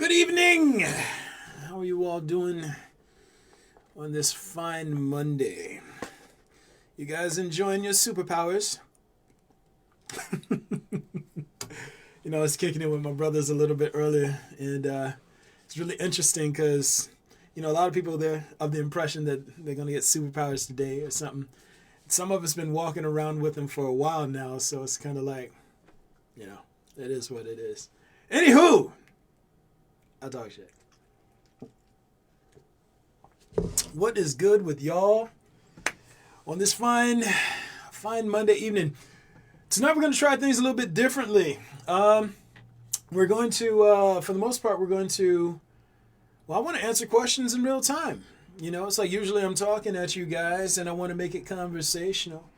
Good evening. How are you all doing on this fine Monday? You guys enjoying your superpowers? I was kicking it with my brothers a little bit earlier, and it's really interesting because, a lot of people there of the impression that they're going to get superpowers today or something. Some of us been walking around with them for a while now, so it's kind of like, it is what it is. Anywho, I'll talk shit. What is good with y'all on this fine Monday evening? Tonight we're going to try things a little bit differently. We're going to, for the most part, I want to answer questions in real time. It's like usually I'm talking at you guys and I want to make it conversational.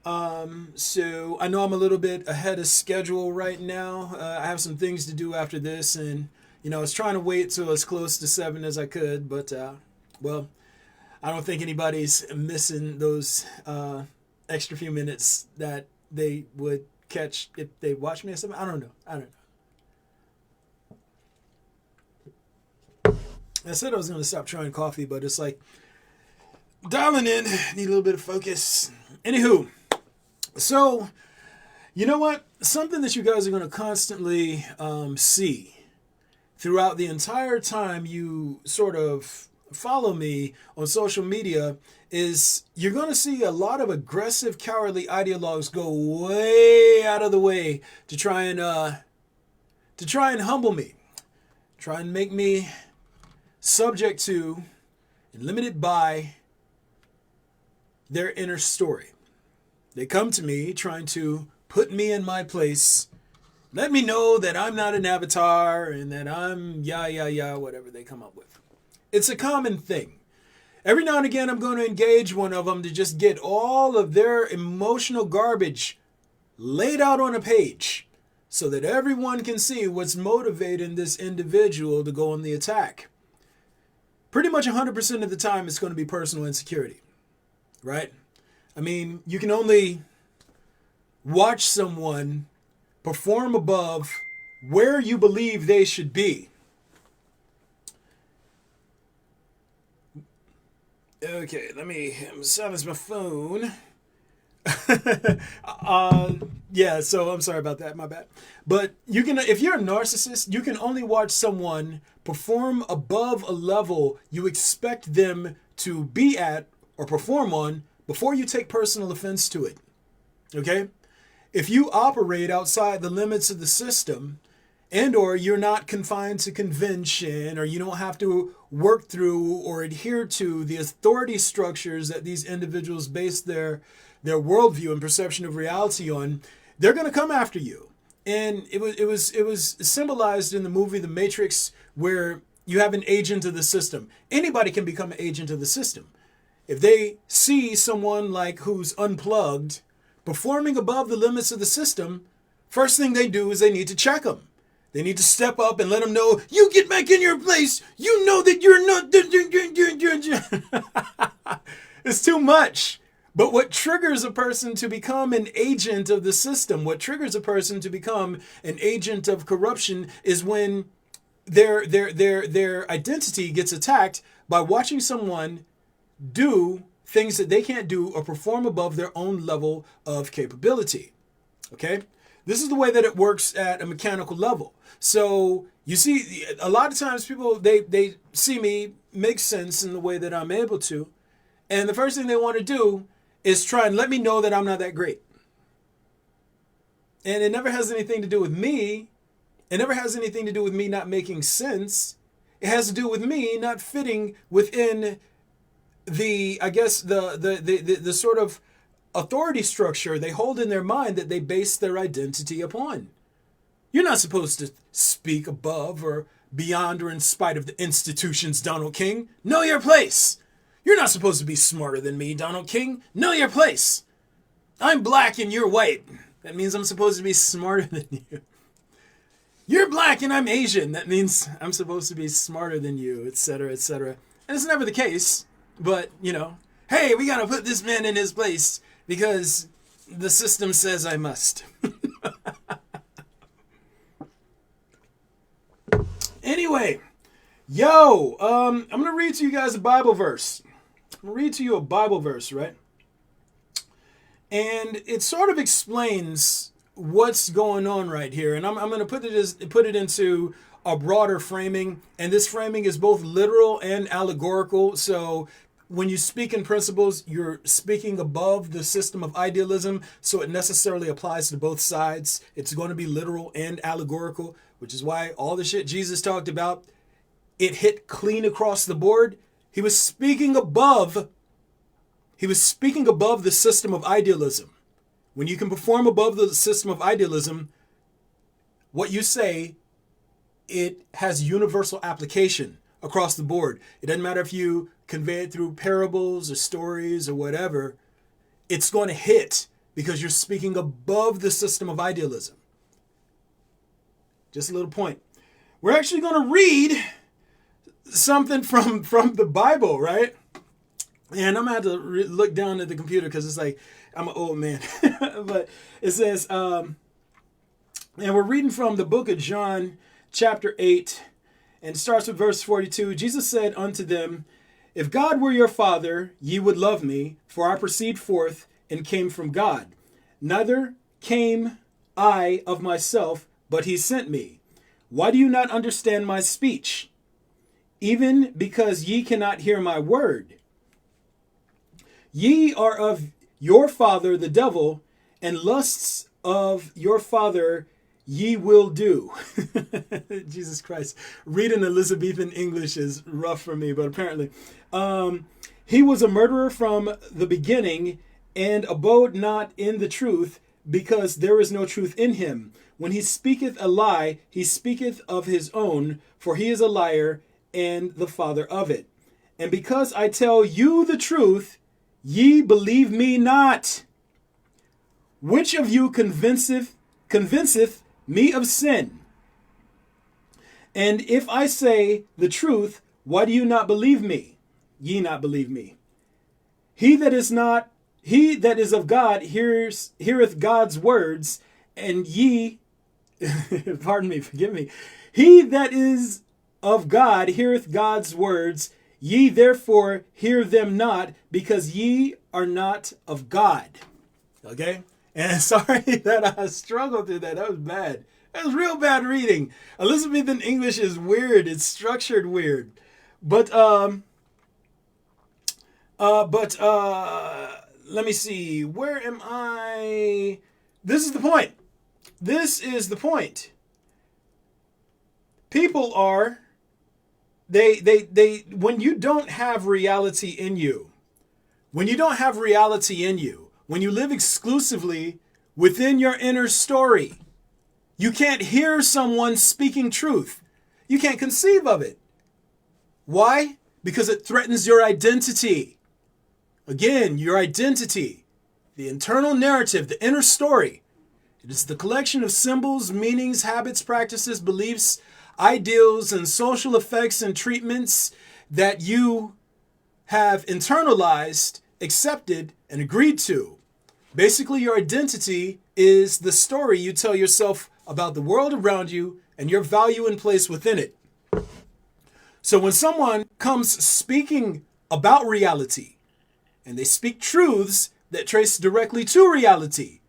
So I know I'm a little bit ahead of schedule right now. I have some things to do after this, and I was trying to wait till as close to 7 as I could, but I don't think anybody's missing those extra few minutes that they would catch if they watch me or something. I don't know. I said I was going to stop trying coffee, but it's like dialing in, need a little bit of focus. Anywho, so you know what? Something that you guys are going to constantly see throughout the entire time you sort of follow me on social media is you're going to see a lot of aggressive, cowardly ideologues go way out of the way to try and humble me, try and make me subject to and limited by their inner story. They come to me trying to put me in my place, let me know that I'm not an avatar and that I'm whatever they come up with. It's a common thing. Every now and again, I'm going to engage one of them to just get all of their emotional garbage laid out on a page so that everyone can see what's motivating this individual to go on the attack. Pretty much 100% of the time, it's going to be personal insecurity, right? I mean, you can only watch someone perform above where you believe they should be. Okay, let me silence my phone. So I'm sorry about that, my bad. But if you're a narcissist, you can only watch someone perform above a level you expect them to be at or perform on before you take personal offense to it. Okay? If you operate outside the limits of the system, and or you're not confined to convention, or you don't have to work through or adhere to the authority structures that these individuals base their worldview and perception of reality on, they're going to come after you. And it was symbolized in the movie The Matrix, where you have an agent of the system. Anybody can become an agent of the system. If they see someone like who's unplugged performing above the limits of the system, first thing they do is they need to check them. They need to step up and let them know, you get back in your place. You know that you're not. It's too much. But what triggers a person to become an agent of the system, what triggers a person to become an agent of corruption is when their identity gets attacked by watching someone do things that they can't do or perform above their own level of capability. Okay? This is the way that it works at a mechanical level. So you see, a lot of times people, they see me make sense in the way that I'm able to. And the first thing they want to do is try and let me know that I'm not that great. And it never has anything to do with me. It never has anything to do with me not making sense. It has to do with me not fitting within the sort of authority structure they hold in their mind that they base their identity upon. You're not supposed to speak above or beyond or in spite of the institutions, Donald King. Know your place. You're not supposed to be smarter than me, Donald King. Know your place. I'm black and you're white. That means I'm supposed to be smarter than you. You're black and I'm Asian. That means I'm supposed to be smarter than you, etc., etc. And it's never the case. But, hey, we got to put this man in his place because the system says I must. Anyway. Anyway, I'm going to read to you guys a Bible verse. I'm going to read to you a Bible verse, right? And it sort of explains what's going on right here. And I'm going to put it into a broader framing. And this framing is both literal and allegorical. So when you speak in principles, you're speaking above the system of idealism. So it necessarily applies to both sides. It's going to be literal and allegorical, which is why all the shit Jesus talked about, it hit clean across the board. He was speaking above the system of idealism. When you can perform above the system of idealism, what you say, it has universal application across the board. It doesn't matter if you convey it through parables or stories or whatever. It's going to hit because you're speaking above the system of idealism. Just a little point. We're actually going to read something from the Bible, right? And I'm going to have to look down at the computer because it's like, I'm an old man. But it says, and we're reading from the book of John, chapter 8, and it starts with verse 42. Jesus said unto them, If God were your Father, ye would love me, for I proceed forth and came from God. Neither came I of myself, but he sent me. Why do you not understand my speech? Even because ye cannot hear my word. Ye are of your father the devil, and lusts of your father ye will do. Jesus Christ. Reading Elizabethan English is rough for me, but apparently. He was a murderer from the beginning, and abode not in the truth, because there is no truth in him. When he speaketh a lie, he speaketh of his own, for he is a liar, and the father of it. And because I tell you the truth, ye believe me not. Which of you convinceth me of sin? And if I say the truth, why do you not believe me? Ye not believe me. He that is of God heareth God's words, and ye, pardon me, forgive me. He that is of God heareth God's words, ye therefore hear them not, because ye are not of God. Okay? And sorry that I struggled through that. That was bad. That was real bad reading. Elizabethan English is weird. It's structured weird. But let me see. Where am I? This is the point. This is the point. People are, when you don't have reality in you, when you live exclusively within your inner story, you can't hear someone speaking truth. You can't conceive of it. Why? Because it threatens your identity. Again, your identity, the internal narrative, the inner story. It is the collection of symbols, meanings, habits, practices, beliefs, ideals, and social effects and treatments that you have internalized, accepted, and agreed to. Basically, your identity is the story you tell yourself about the world around you and your value and place within it. So when someone comes speaking about reality, and they speak truths that trace directly to reality,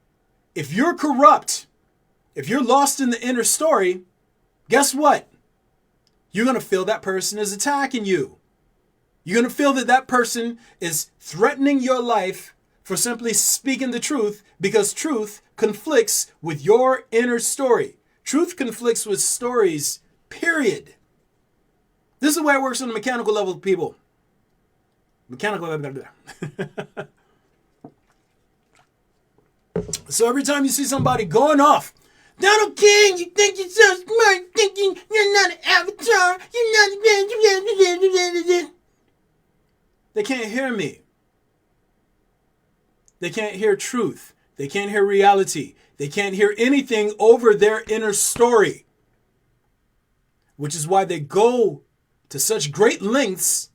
if you're corrupt, if you're lost in the inner story, guess what? You're going to feel that person is attacking you. You're going to feel that that person is threatening your life for simply speaking the truth, because truth conflicts with your inner story. Truth conflicts with stories, period. This is the way it works on the mechanical level, people. Mechanical level. So every time you see somebody going off, Donald King, you think you're so smart, thinking you're not an avatar, you're not. They can't hear me. They can't hear truth. They can't hear reality. They can't hear anything over their inner story. Which is why they go to such great lengths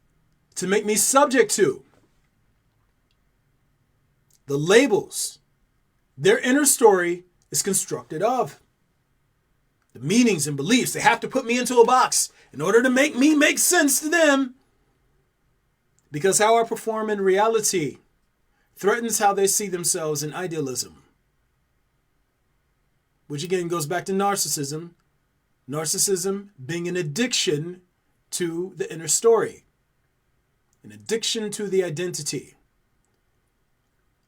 to make me subject to the labels their inner story is constructed of. the meanings and beliefs. They have to put me into a box in order to make me make sense to them. Because how I perform in reality threatens how they see themselves in idealism. Which again goes back to narcissism. Narcissism being an addiction to the inner story. An addiction to the identity.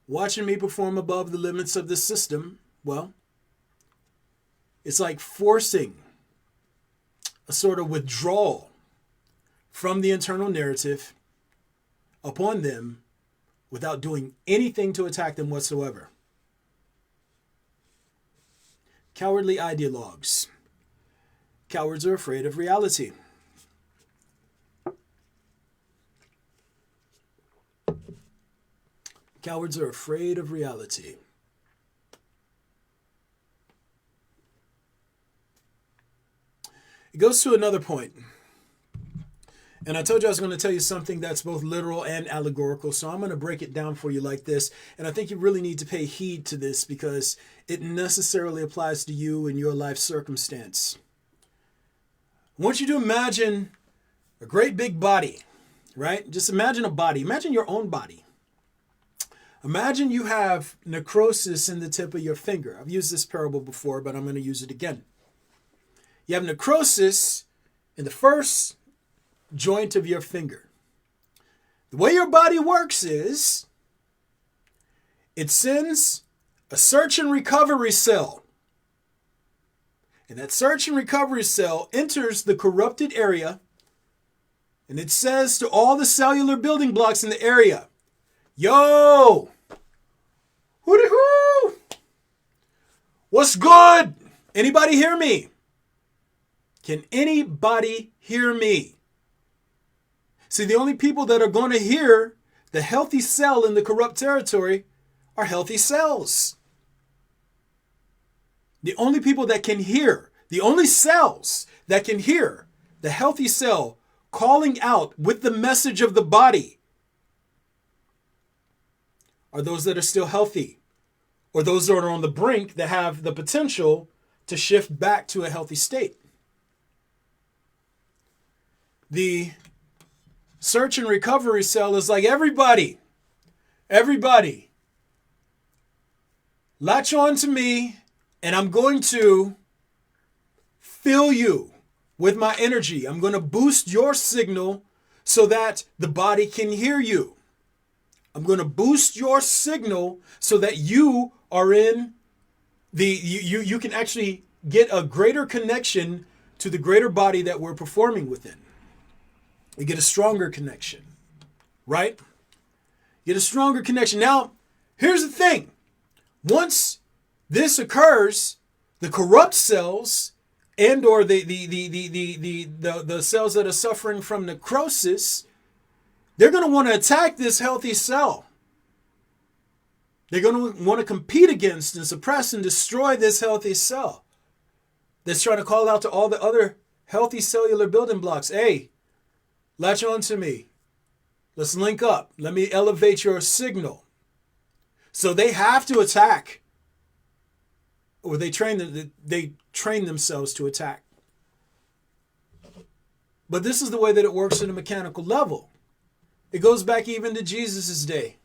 Watching me perform above the limits of the system, well, it's like forcing a sort of withdrawal from the internal narrative upon them without doing anything to attack them whatsoever. Cowardly ideologues. Cowards are afraid of reality. Cowards are afraid of reality. It goes to another point. And I told you I was going to tell you something that's both literal and allegorical. So I'm going to break it down for you like this. And I think you really need to pay heed to this because it necessarily applies to you and your life circumstance. I want you to imagine a great big body, right? Just imagine a body. Imagine your own body. Imagine you have necrosis in the tip of your finger. I've used this parable before, but I'm going to use it again. You have necrosis in the first joint of your finger. The way your body works is it sends a search and recovery cell. And that search and recovery cell enters the corrupted area and it says to all the cellular building blocks in the area, yo, hoo-dee-hoo, what's good? Anybody hear me? Can anybody hear me? See, the only people that are going to hear the healthy cell in the corrupt territory are healthy cells. The only people that can hear, the only cells that can hear the healthy cell calling out with the message of the body are those that are still healthy or those that are on the brink that have the potential to shift back to a healthy state. The search and recovery cell is like everybody, latch on to me and I'm going to fill you with my energy. I'm going to boost your signal so that the body can hear you. I'm going to boost your signal so that you are in you can actually get a greater connection to the greater body that we're performing within. You get a stronger connection, right? You get a stronger connection. Now, here's the thing. Once this occurs, the corrupt cells and or the cells that are suffering from necrosis, they're going to want to attack this healthy cell. They're going to want to compete against and suppress and destroy this healthy cell that's trying to call out to all the other healthy cellular building blocks. Hey, latch on to me. Let's link up. Let me elevate your signal. So they have to attack. Or they train themselves to attack. But this is the way that it works at a mechanical level. It goes back even to Jesus' day.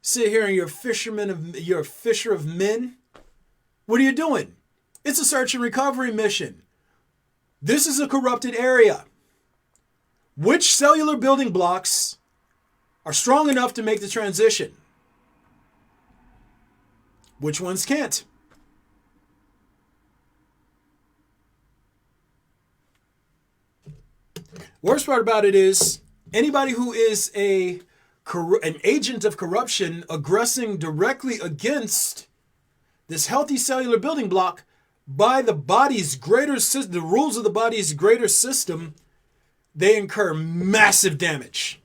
Sit here and you're a fisher of men. What are you doing? It's a search and recovery mission. This is a corrupted area. Which cellular building blocks are strong enough to make the transition? Which ones can't? Worst part about it is anybody who is an agent of corruption aggressing directly against this healthy cellular building block by the body's greater system, the rules of the body's greater system, they incur massive damage.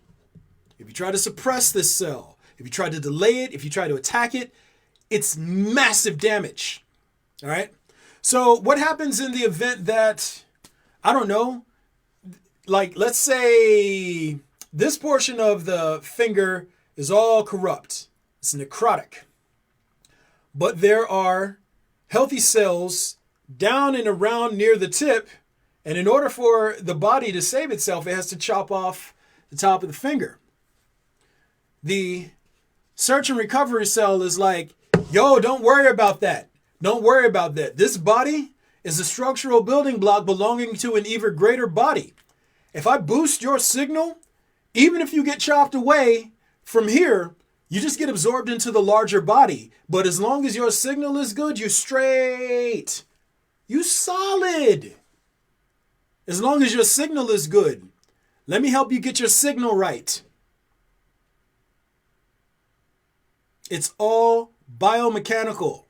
If you try to suppress this cell, if you try to delay it, if you try to attack it, it's massive damage. All right? So what happens in the event that, I don't know, like let's say this portion of the finger is all corrupt. It's necrotic. But there are healthy cells down and around near the tip. And in order for the body to save itself, it has to chop off the top of the finger. The search and recovery cell is like, yo, don't worry about that. Don't worry about that. This body is a structural building block belonging to an even greater body. If I boost your signal, even if you get chopped away from here, you just get absorbed into the larger body. But as long as your signal is good, you're straight. You solid. As long as your signal is good. Let me help you get your signal right. It's all biomechanical.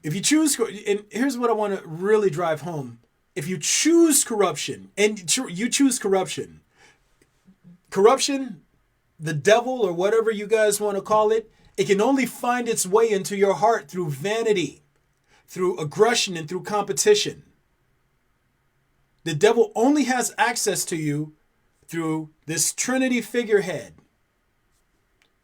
If you choose, and here's what I want to really drive home. If you choose corruption, and you choose corruption, the devil or whatever you guys want to call it, it can only find its way into your heart through vanity, through aggression, and through competition. The devil only has access to you through this Trinity figurehead.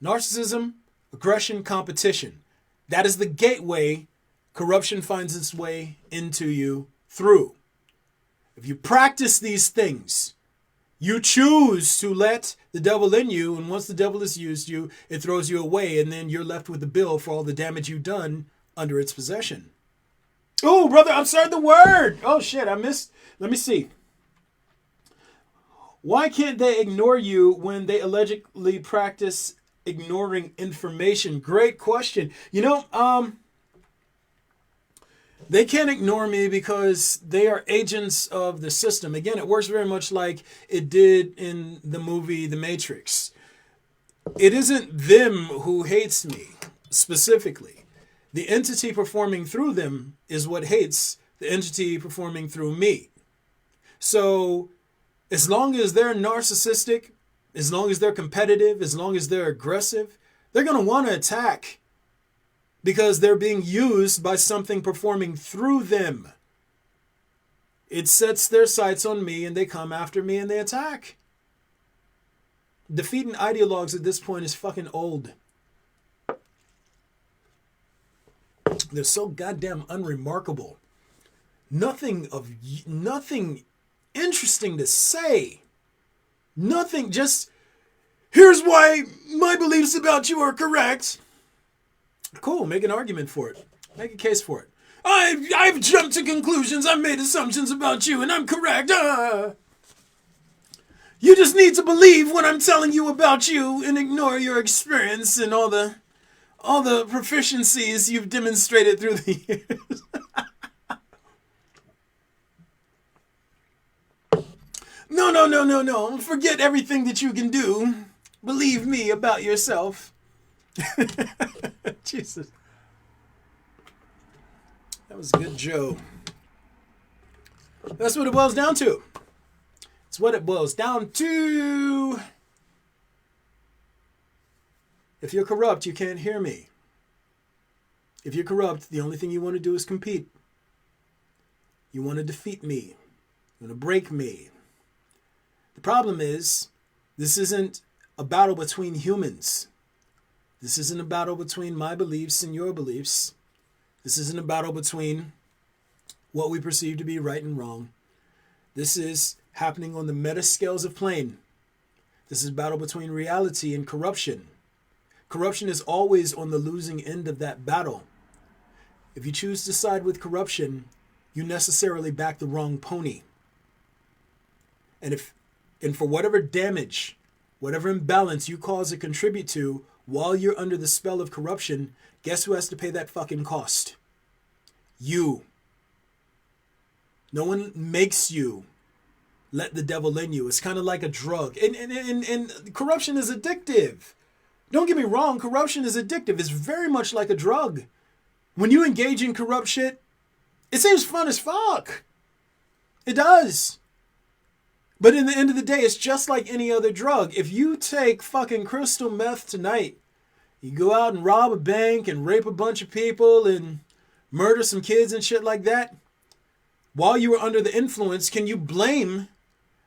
Narcissism, aggression, competition. That is the gateway corruption finds its way into you through. If you practice these things, you choose to let the devil in you, and once the devil has used you, it throws you away, and then you're left with the bill for all the damage you've done under its possession. Oh, brother, I'm sorry, the word. Oh, shit, I missed. Let me see. Why can't they ignore you when they allegedly practice ignoring information? Great question. They can't ignore me because they are agents of the system. Again, it works very much like it did in the movie The Matrix. It isn't them who hates me specifically. The entity performing through them is what hates the entity performing through me. So as long as they're narcissistic, as long as they're competitive, as long as they're aggressive, they're going to want to attack because they're being used by something performing through them. It sets their sights on me and they come after me and they attack. Defeating ideologues at this point is fucking old. They're so goddamn unremarkable. Nothing interesting to say. Nothing, just, here's why my beliefs about you are correct. Cool, make an argument for it. Make a case for it. I've jumped to conclusions, I've made assumptions about you, and I'm correct. You just need to believe what I'm telling you about you and ignore your experience and all the proficiencies you've demonstrated through the years. No. Forget everything that you can do. Believe me about yourself. Jesus. That was a good Joe. That's what it boils down to. It's what it boils down to. If you're corrupt, you can't hear me. If you're corrupt, the only thing you want to do is compete. You want to defeat me. You want to break me. The problem is, this isn't a battle between humans. This isn't a battle between my beliefs and your beliefs. This isn't a battle between what we perceive to be right and wrong. This is happening on the meta scales of plane. This is a battle between reality and corruption. Corruption is always on the losing end of that battle. If you choose to side with corruption, you necessarily back the wrong pony. And for whatever damage, whatever imbalance you cause or contribute to while you're under the spell of corruption, guess who has to pay that fucking cost? You. No one makes you let the devil in you. It's kind of like a drug. And corruption is addictive. Don't get me wrong, corruption is addictive. It's very much like a drug. When you engage in corrupt shit, it seems fun as fuck. It does. But in the end of the day, it's just like any other drug. If you take fucking crystal meth tonight, you go out and rob a bank and rape a bunch of people and murder some kids and shit like that, while you were under the influence, can you blame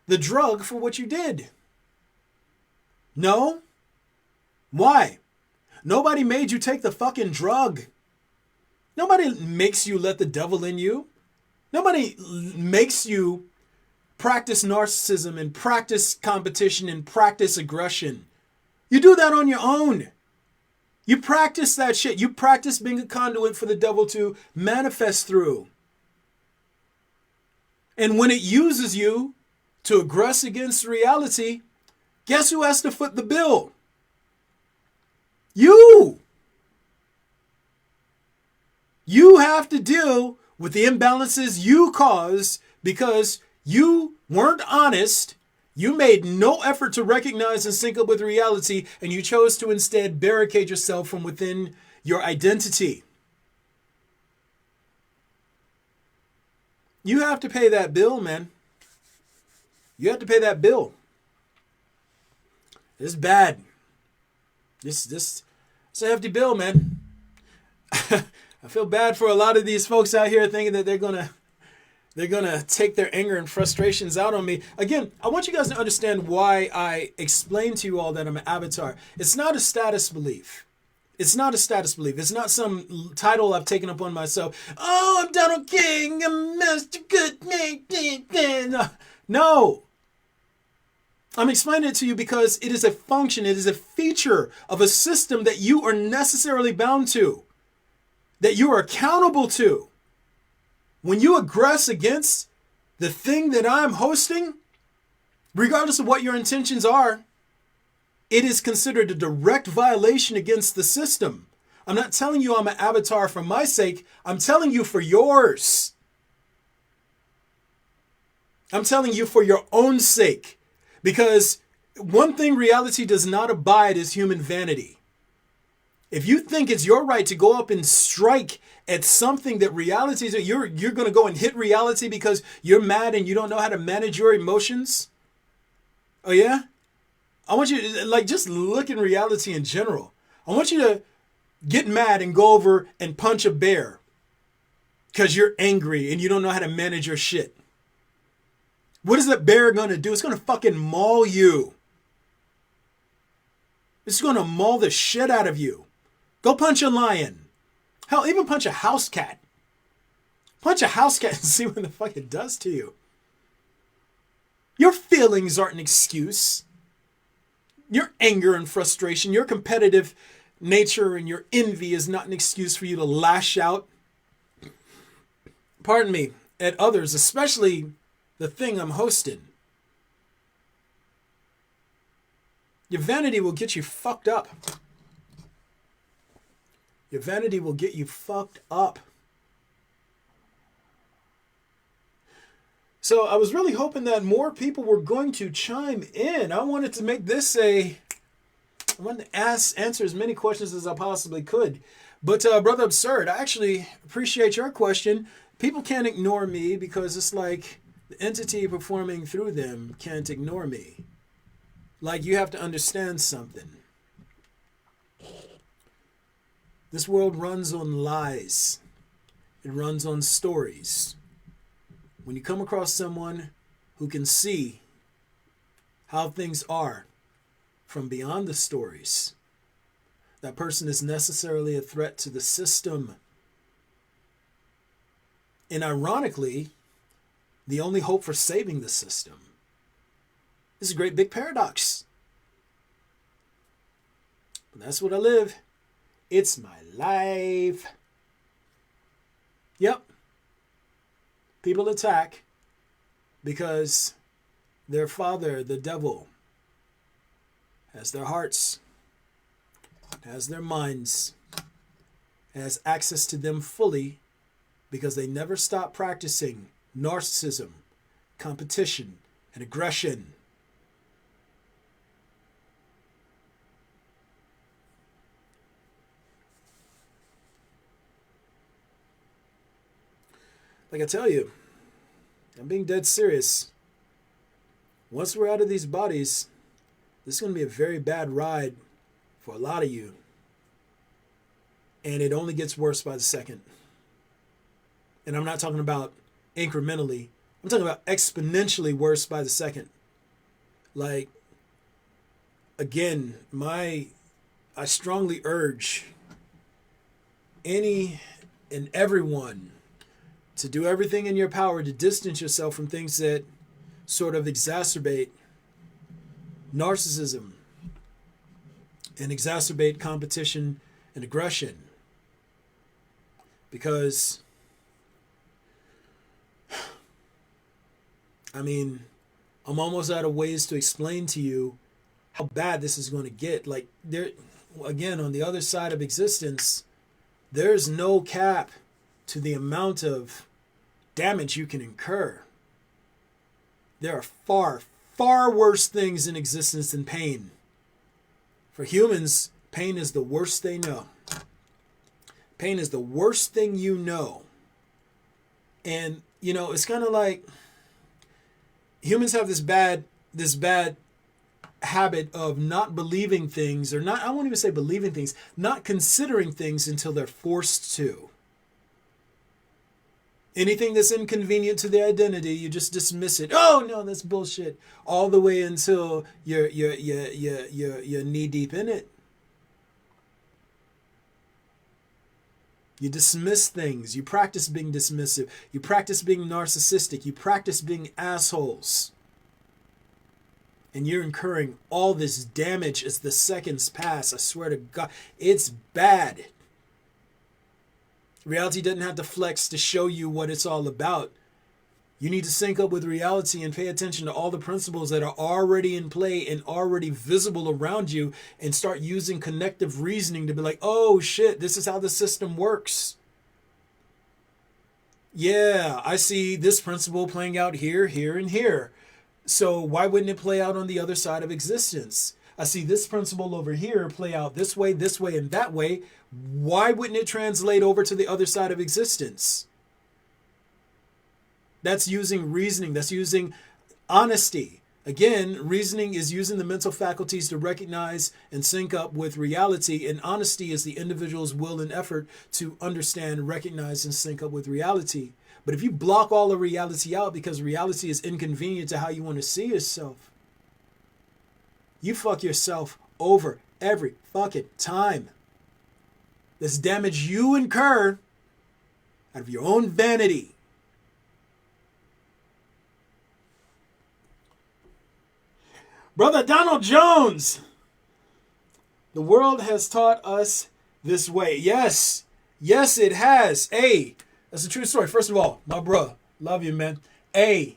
the drug for what you did? No. Why? Nobody made you take the fucking drug. Nobody makes you let the devil in you. Nobody makes you practice narcissism and practice competition and practice aggression. You do that on your own. You practice that shit. You practice being a conduit for the devil to manifest through. And when it uses you to aggress against reality, guess who has to foot the bill? You! You have to deal with the imbalances you caused because you weren't honest, you made no effort to recognize and sync up with reality, and you chose to instead barricade yourself from within your identity. You have to pay that bill, man. You have to pay that bill. It's bad. It's a hefty bill, man. I feel bad for a lot of these folks out here thinking that they're gonna take their anger and frustrations out on me. Again, I want you guys to understand why I explain to you all that I'm an avatar. It's not a status belief. It's not a status belief. It's not some title I've taken upon myself. Oh, I'm Donald King. I'm Master Good. No. I'm explaining it to you because it is a function. It is a feature of a system that you are necessarily bound to, that you are accountable to. When you aggress against the thing that I'm hosting, regardless of what your intentions are, it is considered a direct violation against the system. I'm not telling you I'm an avatar for my sake. I'm telling you for yours. I'm telling you for your own sake. Because one thing reality does not abide is human vanity. If you think it's your right to go up and strike at something that reality is, you're going to go and hit reality because you're mad and you don't know how to manage your emotions. Oh yeah? I want you to just look in reality in general. I want you to get mad and go over and punch a bear because you're angry and you don't know how to manage your shit. What is that bear going to do? It's going to fucking maul you. It's going to maul the shit out of you. Go punch a lion. Hell, even punch a house cat. Punch a house cat and see what the fuck it does to you. Your feelings aren't an excuse. Your anger and frustration, your competitive nature and your envy is not an excuse for you to lash out, pardon me, at others, especially the thing I'm hosting. Your vanity will get you fucked up. Your vanity will get you fucked up. So I was really hoping that more people were going to chime in. I wanted to make this I wanted to answer as many questions as I possibly could. But Brother Absurd, I actually appreciate your question. People can't ignore me because it's like the entity performing through them can't ignore me. Like, you have to understand something. This world runs on lies. It runs on stories. When you come across someone who can see how things are from beyond the stories, that person is necessarily a threat to the system. And ironically, the only hope for saving the system is a great big paradox. But that's what I live. It's my life. Yep. People attack because their father, the devil, has their hearts, has their minds, has access to them fully because they never stop practicing narcissism, competition, and aggression. Like I tell you, I'm being dead serious. Once we're out of these bodies, this is going to be a very bad ride for a lot of you. And it only gets worse by the second. And I'm not talking about incrementally. I'm talking about exponentially worse by the second. Like, again, I strongly urge any and everyone to do everything in your power to distance yourself from things that sort of exacerbate narcissism and exacerbate competition and aggression. Because, I mean, I'm almost out of ways to explain to you how bad this is going to get. Like, there, again, on the other side of existence, there's no cap to the amount of damage you can incur. There are far, far worse things in existence than pain. For humans, pain is the worst they know. Pain is the worst thing you know. And, you know, it's kind of like humans have this bad habit of not believing things, or not, I won't even say believing things, not considering things until they're forced to. Anything that's inconvenient to the identity, you just dismiss it. Oh no, that's bullshit. All the way until you're knee deep in it. You dismiss things. You practice being dismissive. You practice being narcissistic. You practice being assholes. And you're incurring all this damage as the seconds pass. I swear to God, it's bad. Reality doesn't have to flex to show you what it's all about. You need to sync up with reality and pay attention to all the principles that are already in play and already visible around you, and start using connective reasoning to be like, oh shit, this is how the system works. Yeah, I see this principle playing out here, here, and here. So why wouldn't it play out on the other side of existence? I see this principle over here play out this way, and that way. Why wouldn't it translate over to the other side of existence? That's using reasoning. That's using honesty. Again, reasoning is using the mental faculties to recognize and sync up with reality. And honesty is the individual's will and effort to understand, recognize, and sync up with reality. But if you block all of reality out because reality is inconvenient to how you want to see yourself, you fuck yourself over every fucking time. This damage you incur out of your own vanity. Brother Donald Jones, the world has taught us this way. Yes, it has. Hey, that's a true story. First of all, my bro, love you, man. Hey,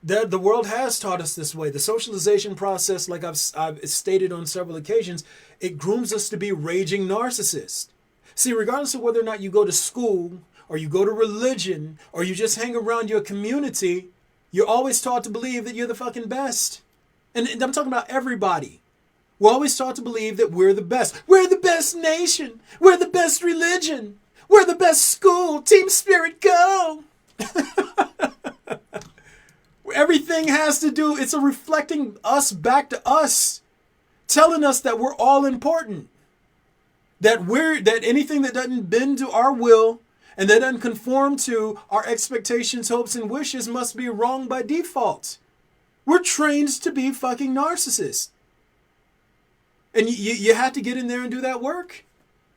the world has taught us this way. The socialization process, like I've stated on several occasions, it grooms us to be raging narcissists. See, regardless of whether or not you go to school, or you go to religion, or you just hang around your community, you're always taught to believe that you're the fucking best. And I'm talking about everybody. We're always taught to believe that we're the best. We're the best nation. We're the best religion. We're the best school. Team spirit, go. Everything has to do, it's a reflecting us back to us, telling us that we're all important. That anything that doesn't bend to our will and that doesn't conform to our expectations, hopes, and wishes must be wrong by default. We're trained to be fucking narcissists. And you have to get in there and do that work.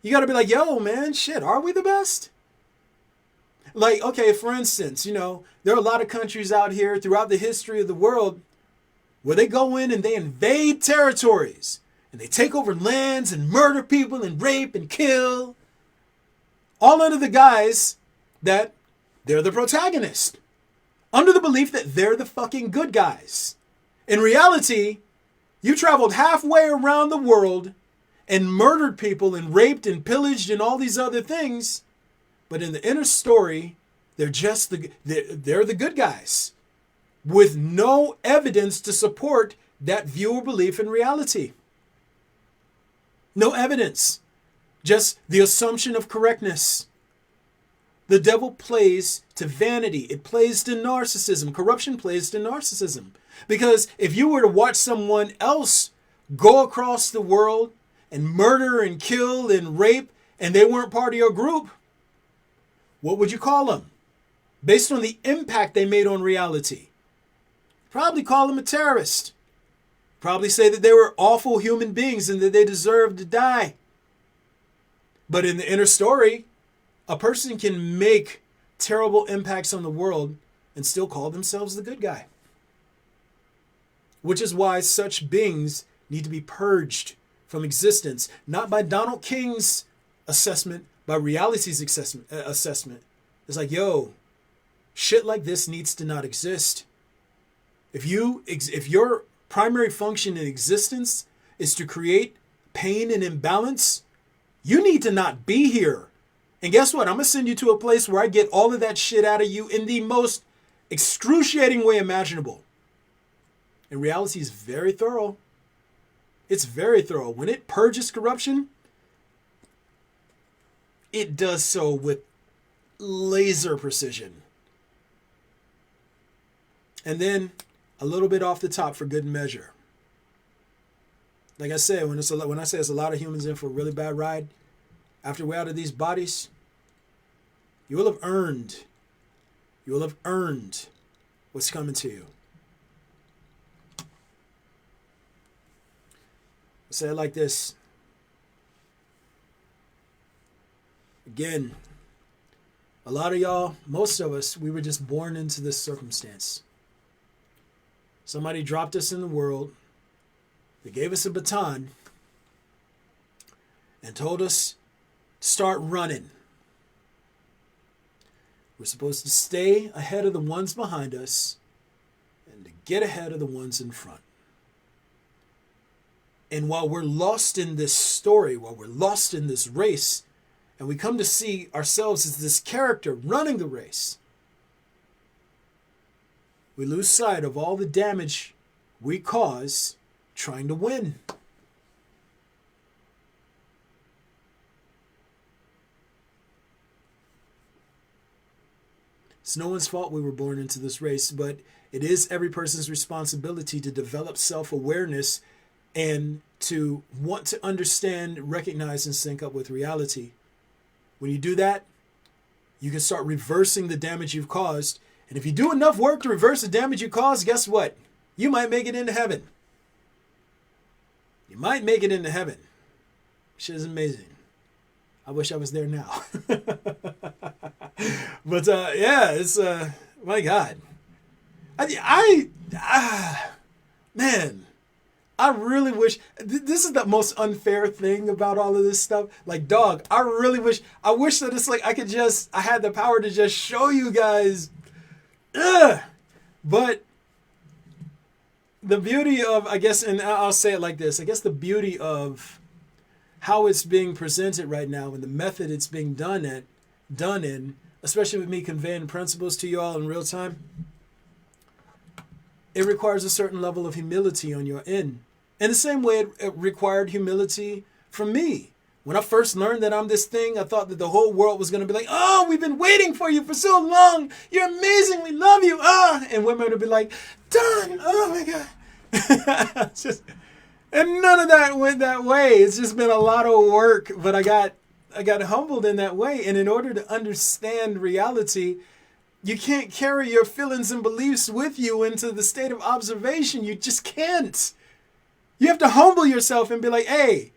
You got to be like, yo, man, shit, are we the best? Like, okay, for instance, you know, there are a lot of countries out here throughout the history of the world where they go in and they invade territories and they take over lands and murder people and rape and kill. All under the guise that they're the protagonist. Under the belief that they're the fucking good guys. In reality, you traveled halfway around the world and murdered people and raped and pillaged and all these other things. But in the inner story, they're the good guys with no evidence to support that view or belief in reality. No evidence, just the assumption of correctness. The devil plays to vanity. It plays to narcissism. Corruption plays to narcissism. Because if you were to watch someone else go across the world and murder and kill and rape and they weren't part of your group, what would you call them? Based on the impact they made on reality. Probably call them a terrorist. Probably say that they were awful human beings and that they deserved to die. But in the inner story, A person can make terrible impacts on the world and still call themselves the good guy. Which is why such beings need to be purged from existence, not by Donald King's assessment, by reality's assessment. It's like, yo, shit like this needs to not exist. If your primary function in existence is to create pain and imbalance, you need to not be here. And guess what? I'm going to send you to a place where I get all of that shit out of you in the most excruciating way imaginable. And reality is very thorough. It's very thorough. When it purges corruption, it does so with laser precision. And then a little bit off the top for good measure. Like I said, when I say it's a lot of humans in for a really bad ride, after we're out of these bodies, you will have earned what's coming to you. I say it like this. Again, a lot of y'all, most of us, we were just born into this circumstance. Somebody dropped us in the world. They gave us a baton and told us to start running. We're supposed to stay ahead of the ones behind us and to get ahead of the ones in front. And while we're lost in this story, while we're lost in this race, and we come to see ourselves as this character running the race, we lose sight of all the damage we cause trying to win. It's no one's fault we were born into this race, but it is every person's responsibility to develop self-awareness and to want to understand, recognize, and sync up with reality. When you do that, you can start reversing the damage you've caused. And if you do enough work to reverse the damage you caused, guess what? You might make it into heaven. You might make it into heaven. Shit is amazing. I wish I was there now. But yeah, it's my God. Man, I really wish this is the most unfair thing about all of this stuff. Like, dog, I wish that it's like I had the power to just show you guys. But the beauty of, I guess, and I'll say it like this, I guess the beauty of how it's being presented right now and the method it's being done in, especially with me conveying principles to you all in real time, it requires a certain level of humility on your end. In the same way it required humility from me. When I first learned that I'm this thing, I thought that the whole world was going to be like, oh, we've been waiting for you for so long. You're amazing. We love you. And women would be like, done. Oh, my God. And none of that went that way. It's just been a lot of work. But I got humbled in that way. And in order to understand reality, you can't carry your feelings and beliefs with you into the state of observation. You just can't. You have to humble yourself and be like, hey,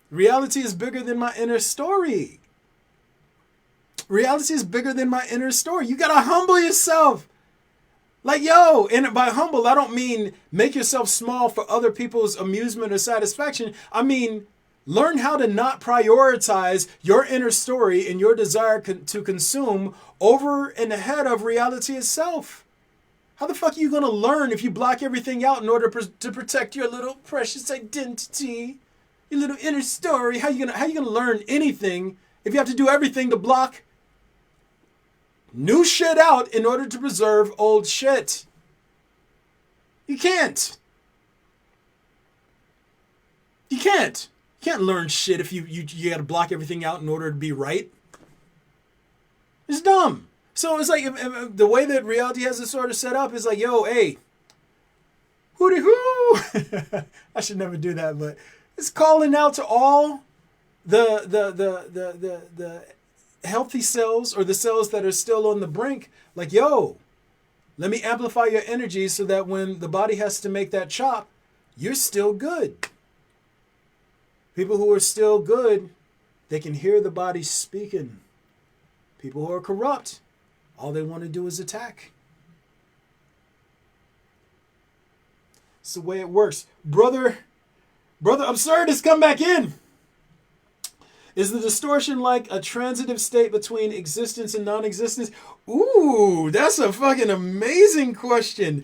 reality is bigger than my inner story. Reality is bigger than my inner story. You got to humble yourself. Like, yo, and by humble, I don't mean make yourself small for other people's amusement or satisfaction. I mean, learn how to not prioritize your inner story and your desire to consume over and ahead of reality itself. How the fuck are you going to learn if you block everything out in order to protect your little precious identity? Your little inner story? How you gonna learn anything if you have to do everything to block new shit out in order to preserve old shit? You can't. You can't learn shit if you gotta block everything out in order to be right. It's dumb. So it's like if the way that reality has it sort of set up is like, yo, hey, hooty hoo. I should never do that, but it's calling out to all the healthy cells or the cells that are still on the brink. Like, yo, let me amplify your energy so that when the body has to make that chop, you're still good. People who are still good, they can hear the body speaking. People who are corrupt, all they want to do is attack. It's the way it works. Brother, Absurdist, come back in. Is the distortion like a transitive state between existence and non-existence? Ooh, that's a fucking amazing question.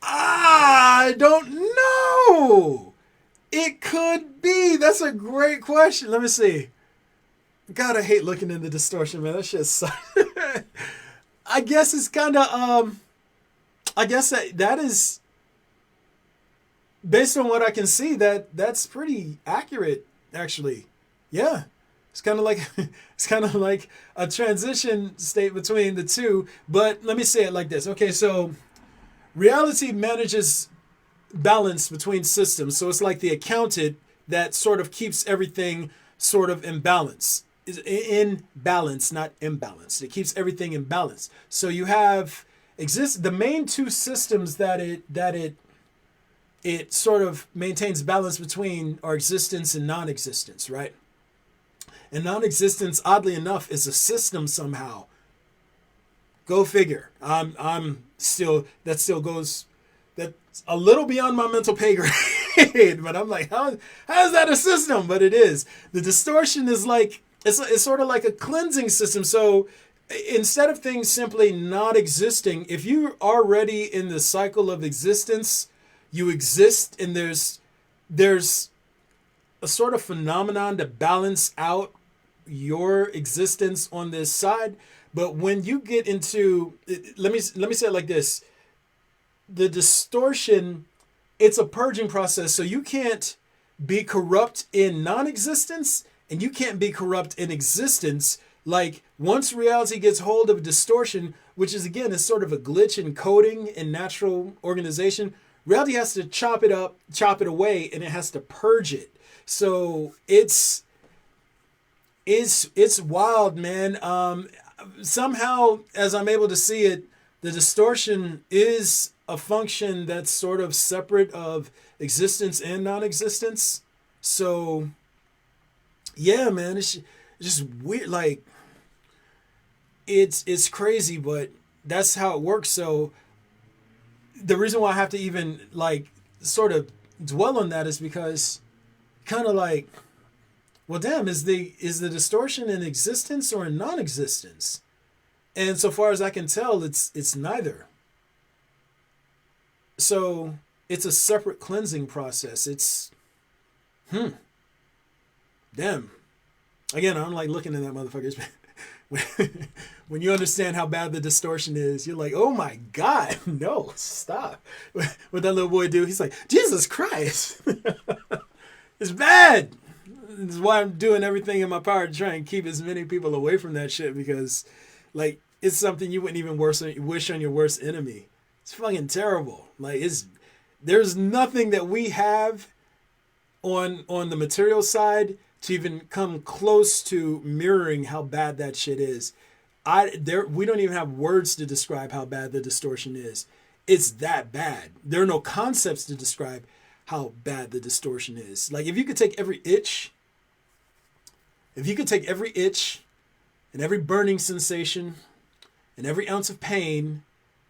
I don't know. It could be. That's a great question. Let me see. God, I hate looking into distortion, man. That shit sucks. I guess it's kind of, I guess that is, based on what I can see, that's pretty accurate, actually. Yeah. It's kind of like a transition state between the two. But let me say it like this. Okay, so reality manages balance between systems. So it's like the accountant that sort of keeps everything sort of in balance. In balance, not imbalanced. It keeps everything in balance. So you have the main two systems that it sort of maintains balance between are existence and non-existence, right? And non-existence, oddly enough, is a system somehow. Go figure. I'm still, that still goes, that's a little beyond my mental pay grade, but I'm like, how is that a system? But it is. The distortion is like, it's sort of like a cleansing system. So instead of things simply not existing, if you're already in the cycle of existence, you exist, and there's a sort of phenomenon to balance out your existence on this side. But when you get into, let me say it like this: the distortion, it's a purging process. So you can't be corrupt in non-existence, and you can't be corrupt in existence. Like, once reality gets hold of distortion, which is, again, is sort of a glitch in coding and natural organization, reality has to chop it up, chop it away, and it has to purge it. So it's wild, man. Somehow, as I'm able to see it, the distortion is a function that's sort of separate of existence and non-existence. So, yeah, man, it's just weird. Like, it's crazy, but that's how it works. So the reason why I have to even like sort of dwell on that is because kind of like, well, damn, is the distortion in existence or in non-existence? And so far as I can tell, it's neither. So it's a separate cleansing process. It's, damn. Again, I don't like looking at that motherfucker. When you understand how bad the distortion is, you're like, oh my God, no, stop. What that little boy do? He's like, Jesus Christ. It's bad. This is why I'm doing everything in my power to try and keep as many people away from that shit, because like it's something you wouldn't even wish on your worst enemy. It's fucking terrible. Like there's nothing that we have on the material side to even come close to mirroring how bad that shit is. We don't even have words to describe how bad the distortion is. It's that bad. There are no concepts to describe how bad the distortion is. Like, if you could take every itch and every burning sensation and every ounce of pain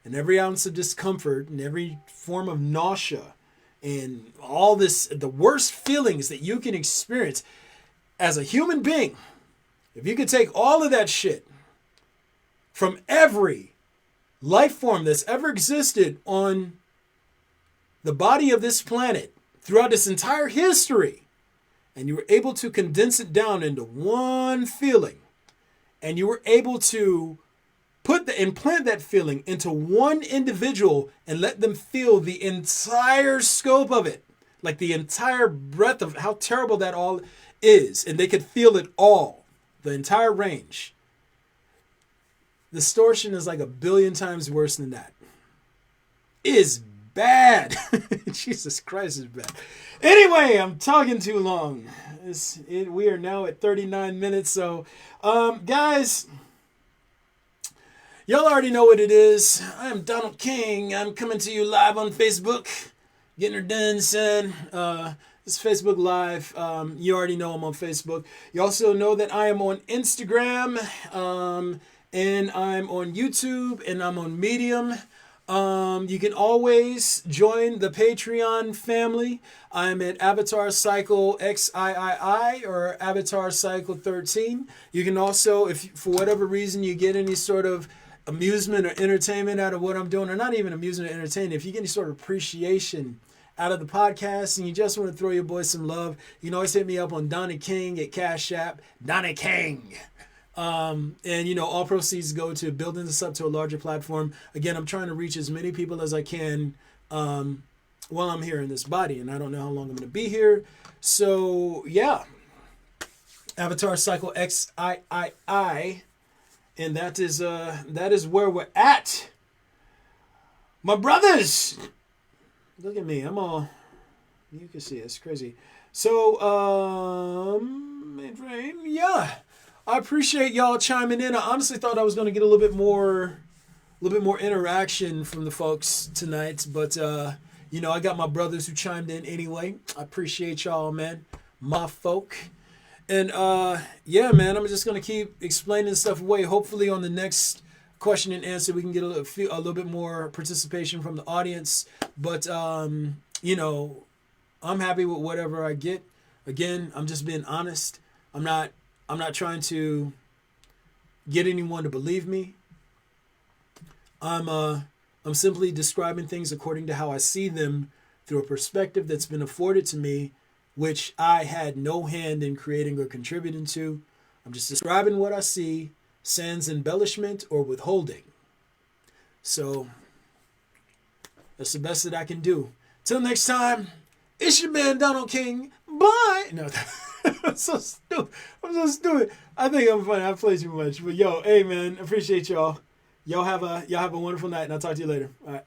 and every ounce of discomfort and every form of nausea and all this, the worst feelings that you can experience as a human being, if you could take all of that shit from every life form that's ever existed on the body of this planet throughout its entire history, and you were able to condense it down into one feeling, and you were able to implant that feeling into one individual and let them feel the entire scope of it, like the entire breadth of how terrible that all is, and they could feel it all, the entire range. Distortion is like 1 billion times worse than that. Is bad. Jesus Christ, is bad. Anyway, I'm talking too long. We are now at 39 minutes. So, guys, y'all already know what it is. I'm Donald King. I'm coming to you live on Facebook. Getting her done, son. It's Facebook Live. You already know I'm on Facebook. You also know that I am on Instagram, and I'm on YouTube, and I'm on Medium. You can always join the Patreon family. I'm at Avatar Cycle XIII or Avatar Cycle 13. You can also, if for whatever reason you get any sort of amusement or entertainment out of what I'm doing, or not even amusement or entertainment, if you get any sort of appreciation out of the podcast and you just want to throw your boy some love, you can always hit me up on Donnie King at Cash App, Donnie King. And, you know, all proceeds go to building this up to a larger platform. Again, I'm trying to reach as many people as I can while I'm here in this body, and I don't know how long I'm going to be here. So, yeah. Avatar Cycle XIII. And that is where we're at. My brothers! Look at me. I'm all... You can see it's crazy. So, yeah. I appreciate y'all chiming in. I honestly thought I was going to get a little bit more interaction from the folks tonight, but you know, I got my brothers who chimed in anyway. I appreciate y'all, man, my folk. And yeah, man, I'm just going to keep explaining stuff away. Hopefully, on the next question and answer, we can get a little bit more participation from the audience. But you know, I'm happy with whatever I get. Again, I'm just being honest. I'm not trying to get anyone to believe me. I'm simply describing things according to how I see them through a perspective that's been afforded to me, which I had no hand in creating or contributing to. I'm just describing what I see, sans embellishment or withholding. So that's the best that I can do. Till next time, it's your man Donald King. Bye. No. I'm so stupid. I think I'm funny. I play too much. But yo, hey man, appreciate y'all. Y'all have a wonderful night, and I'll talk to you later. All right.